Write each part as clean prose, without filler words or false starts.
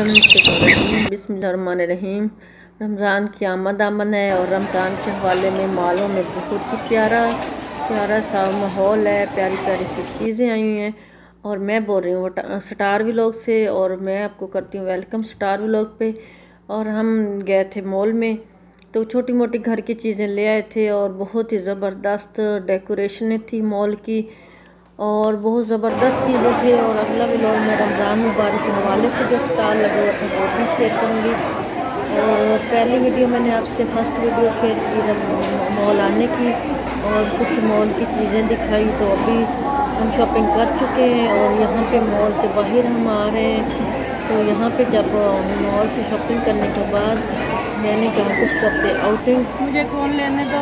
बिस्मिल्लाहिर्रहमानिर्रहीम। रमज़ान की आमद है और रमज़ान के हवाले में मालों में बहुत ही प्यारा सा माहौल है, प्यारी प्यारी सी चीज़ें आई हुई हैं। और मैं बोल रही हूँ स्टार व्लॉग से, और मैं आपको करती हूँ वेलकम स्टार व्लॉग पे। और हम गए थे मॉल में, तो छोटी मोटी घर की चीज़ें ले आए थे और बहुत ही ज़बरदस्त डेकोरेशनें थी मॉल की और बहुत ज़बरदस्त चीज़ें थे। और अगला व्लॉग में रमज़ान मुबारक के हवाले से जो स्टाल लगे हुए थे वो भी शेयर करूँगी। और पहली वीडियो मैंने आपसे फर्स्ट वीडियो शेयर की मॉल आने की और कुछ मॉल की चीज़ें दिखाई। तो अभी हम शॉपिंग कर चुके हैं और यहाँ पे मॉल के बाहर हम आ रहे हैं। तो यहाँ पे जब मॉल से शॉपिंग करने के बाद मैंने कहा कुछ करते आउटिंग, मुझे कौन लेने दो।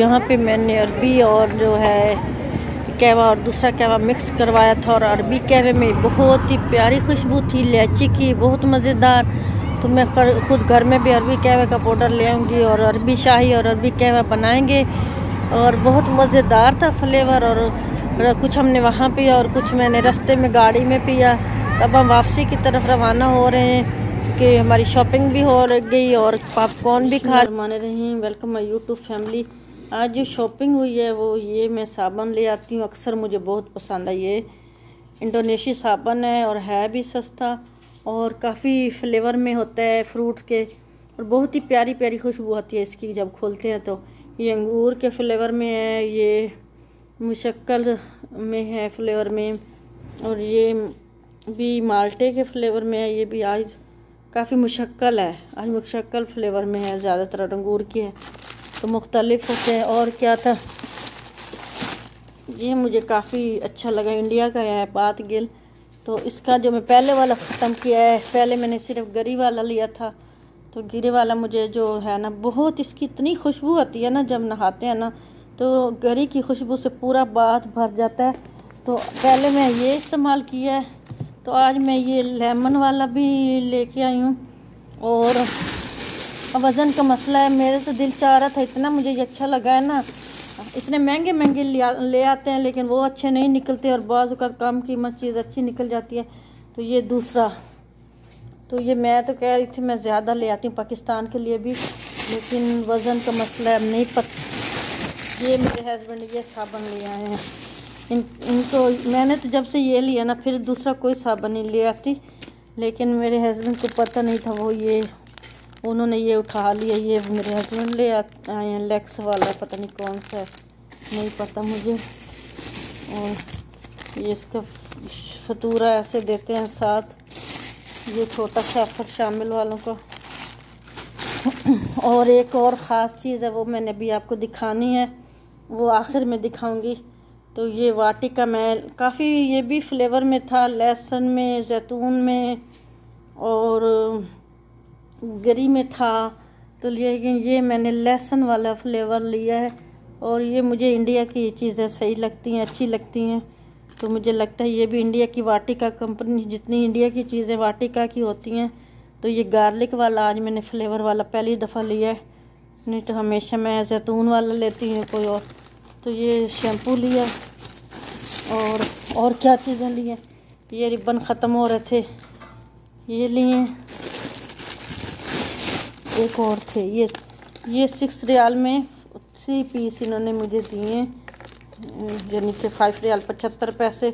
यहाँ पे मैंने अरबी और जो है कहवा और दूसरा कहवा मिक्स करवाया था। और अरबी कहवे में बहुत ही प्यारी खुशबू थी इलायची की, बहुत मज़ेदार। तो मैं खुद घर में भी अरबी कहवे का पाउडर ले आऊँगी और अरबी शाही और अरबी कहवा बनाएंगे। और बहुत मज़ेदार था फ्लेवर। और कुछ हमने वहाँ पिया और कुछ मैंने रास्ते में गाड़ी में पिया। अब हम वापसी की तरफ रवाना हो रहे हैं कि हमारी शॉपिंग भी हो गई और पॉपकॉर्न भी खा रही। Welcome my YouTube family. आज जो शॉपिंग हुई है वो ये मैं साबुन ले आती हूँ, अक्सर मुझे बहुत पसंद है। ये इंडोनेशिया साबुन है और है भी सस्ता और काफ़ी फ्लेवर में होता है फ्रूट के, और बहुत ही प्यारी प्यारी खुशबू आती है इसकी जब खोलते हैं। तो ये अंगूर के फ्लेवर में है, ये मुशक्कल में है फ्लेवर में, और ये भी माल्टे के फ्लेवर में है। ये भी आज काफ़ी मुशक्कल है, आज मुशक्कल फ्लेवर में है, ज़्यादातर अंगूर की है तो मुख्तलिफ होते हैं। और क्या था, ये मुझे काफ़ी अच्छा लगा, इंडिया का है बात गिल। तो इसका जो मैं पहले वाला ख़त्म किया है, पहले मैंने सिर्फ गिरी वाला लिया था। तो गिरी वाला मुझे जो है ना, बहुत इसकी इतनी खुशबू आती है ना जब नहाते हैं ना, तो गरी की खुशबू से पूरा बाथ भर जाता है। तो पहले मैं ये इस्तेमाल किया है, तो आज मैं ये लेमन वाला भी लेके आई हूँ। और वज़न का मसला है, मेरे तो दिल चाह रहा था, इतना मुझे ये अच्छा लगा है ना। इतने महंगे महंगे ले आते हैं लेकिन वो अच्छे नहीं निकलते, और बाज़ का कम कीमत चीज़ अच्छी निकल जाती है। तो ये दूसरा, तो ये मैं तो कह रही थी मैं ज़्यादा ले आती हूँ पाकिस्तान के लिए भी, लेकिन वज़न का मसला है, अब नहीं पता। ये मेरे हस्बैंड ये साबुन ले आए हैं, इनको मैंने तो जब से ये लिया ना फिर दूसरा कोई साबुन नहीं ले आती, लेकिन मेरे हस्बैंड को पता नहीं था, वो ये उन्होंने ये उठा लिया। ये मेरे हस्बैंड ले आए हैं, लेक्स वाला, पता नहीं कौन सा है, नहीं पता मुझे। और ये इसका फतूरा ऐसे देते हैं साथ, ये छोटा सा ऑफर शामिल वालों को। और एक और ख़ास चीज़ है, वो मैंने अभी आपको दिखानी है, वो आखिर में दिखाऊंगी। तो ये वाटिका मैं काफ़ी, ये भी फ्लेवर में था, लहसुन में, जैतून में और गरी में था। तो लेकिन ये मैंने लहसुन वाला फ्लेवर लिया है, और ये मुझे इंडिया की चीज़ें सही लगती हैं, अच्छी लगती हैं। तो मुझे लगता है ये भी इंडिया की वाटिका कंपनी, जितनी इंडिया की चीज़ें वाटिका की होती हैं। तो ये गार्लिक वाला आज मैंने फ्लेवर वाला पहली दफ़ा लिया है, नहीं तो हमेशा मैं जैतून वाला लेती हूँ कोई और। तो ये शैम्पू लिया, और क्या चीज़ें ली हैं, ये रिबन ख़त्म हो रहे थे, ये लिए। एक और थे, ये 6 रियाल में 3 पीस इन्होंने मुझे दिए, यानी कि 5 रियाल 75 पैसे।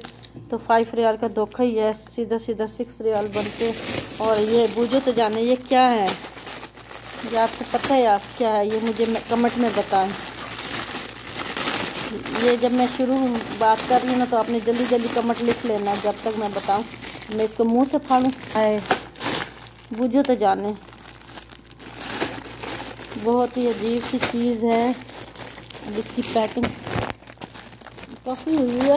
तो 5 रियाल का धोखा ही है, सीधा 6 रियाल बनते। और ये बूझो तो जाने ये क्या है, ये आपको पता है आप क्या है, ये मुझे कमेंट में बताएं। ये जब मैं शुरू बात कर रही हूँ ना, तो आपने जल्दी जल्दी कमेंट लिख लेना, जब तक मैं बताऊँ। मैं इसको मुंह से फाड़ूँ, आए बूझो तो जाने। बहुत ही अजीब सी चीज़ है। अब इसकी पैकिंग काफ़ी हुई है,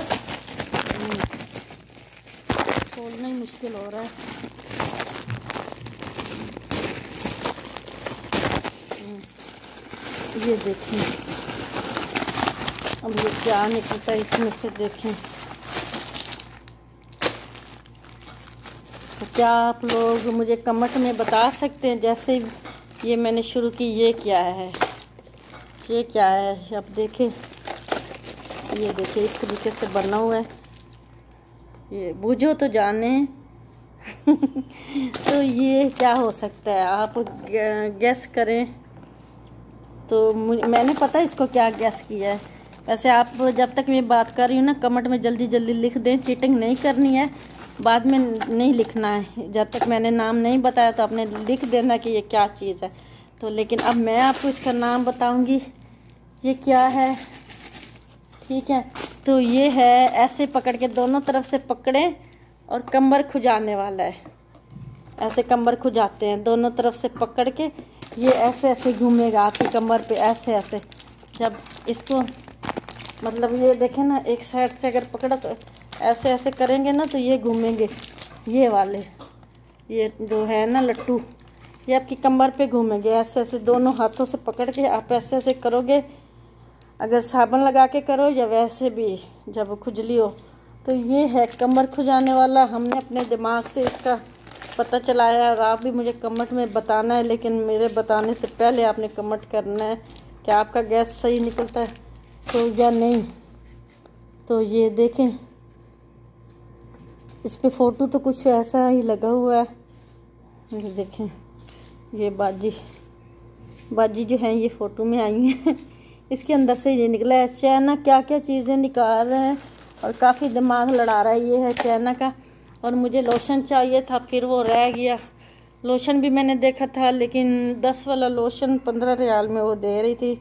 खोलना ही मुश्किल हो रहा है। ये देखें, अब ये क्या निकलता है इसमें से, देखें। तो क्या आप लोग मुझे कमेंट में बता सकते हैं, जैसे ये मैंने शुरू की, ये क्या है, ये क्या है। अब देखें, ये देखिए इस तरीके से बना हुआ है, ये बूझो तो जाने। तो ये क्या हो सकता है, आप गैस करें। तो मैंने पता है इसको क्या गैस किया है। वैसे आप जब तक मैं बात कर रही हूँ ना, कमेंट में जल्दी जल्दी लिख दें, चीटिंग नहीं करनी है, बाद में नहीं लिखना है। जब तक मैंने नाम नहीं बताया तो आपने लिख देना कि ये क्या चीज़ है। तो लेकिन अब मैं आपको इसका नाम बताऊंगी, ये क्या है, ठीक है। तो ये है, ऐसे पकड़ के दोनों तरफ से पकड़ें, और कमर खुजाने वाला है। ऐसे कमर खुजाते हैं दोनों तरफ से पकड़ के, ये ऐसे ऐसे घूमेगा आपकी कमर पे, ऐसे ऐसे। जब इसको मतलब ये देखें ना, एक साइड से अगर पकड़ा तो ऐसे ऐसे करेंगे ना, तो ये घूमेंगे, ये वाले, ये जो है ना लट्टू, ये आपकी कमर पे घूमेंगे। ऐसे ऐसे दोनों हाथों से पकड़ के आप ऐसे ऐसे करोगे, अगर साबुन लगा के करो या वैसे भी जब खुजली हो। तो ये है कमर खुजाने वाला। हमने अपने दिमाग से इसका पता चलाया, और आप भी मुझे कमेंट में बताना है, लेकिन मेरे बताने से पहले आपने कमेंट करना है कि आपका गैस सही निकलता है तो या नहीं। तो ये देखें, इस पे फ़ोटो तो कुछ ऐसा ही लगा हुआ है, ये देखें। ये बाजी जो है ये फ़ोटो में आई हैं। इसके अंदर से ये निकला है। चाइना क्या क्या चीज़ें निकाल रहे हैं, और काफ़ी दिमाग लड़ा रहा है। ये है चाइना का। और मुझे लोशन चाहिए था, फिर वो रह गया। लोशन भी मैंने देखा था, लेकिन 10 वाला लोशन 15 रियाल में वो दे रही थी,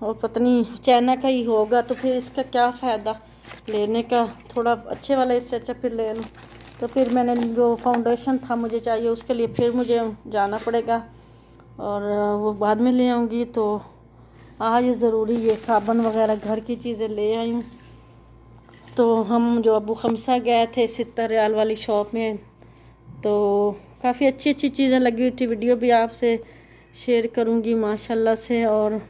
और पत्नी चाइना का ही होगा, तो फिर इसका क्या फ़ायदा लेने का। थोड़ा अच्छे वाला इससे अच्छा फिर ले लूँ। तो फिर मैंने जो फाउंडेशन था मुझे चाहिए, उसके लिए फिर मुझे जाना पड़ेगा, और वो बाद में ले आऊँगी। तो आज ज़रूरी ये साबुन वगैरह घर की चीज़ें ले आई हूँ। तो हम जो अबू खमसा गए थे 70 रियाल वाली शॉप में, तो काफ़ी अच्छी अच्छी चीज़ें लगी हुई थी। वीडियो भी आपसे शेयर करूँगी माशाल्लाह से। और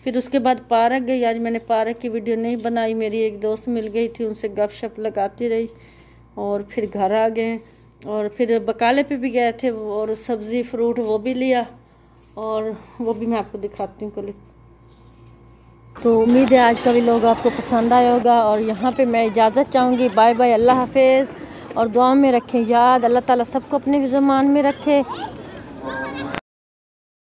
फिर उसके बाद पार्क गई। आज मैंने पार्क की वीडियो नहीं बनाई, मेरी एक दोस्त मिल गई थी, उनसे गपशप लगाती रही, और फिर घर आ गए। और फिर बकाले पे भी गए थे, और सब्ज़ी फ्रूट वो भी लिया, और वो भी मैं आपको दिखाती हूँ क्लिप। तो उम्मीद है आज का व्लॉग आपको पसंद आया होगा, और यहाँ पे मैं इजाज़त चाहूँगी। बाय बाय, अल्लाह हाफिज़। और दुआ में रखें याद, अल्लाह ताला सबको अपने ज़मान में रखे।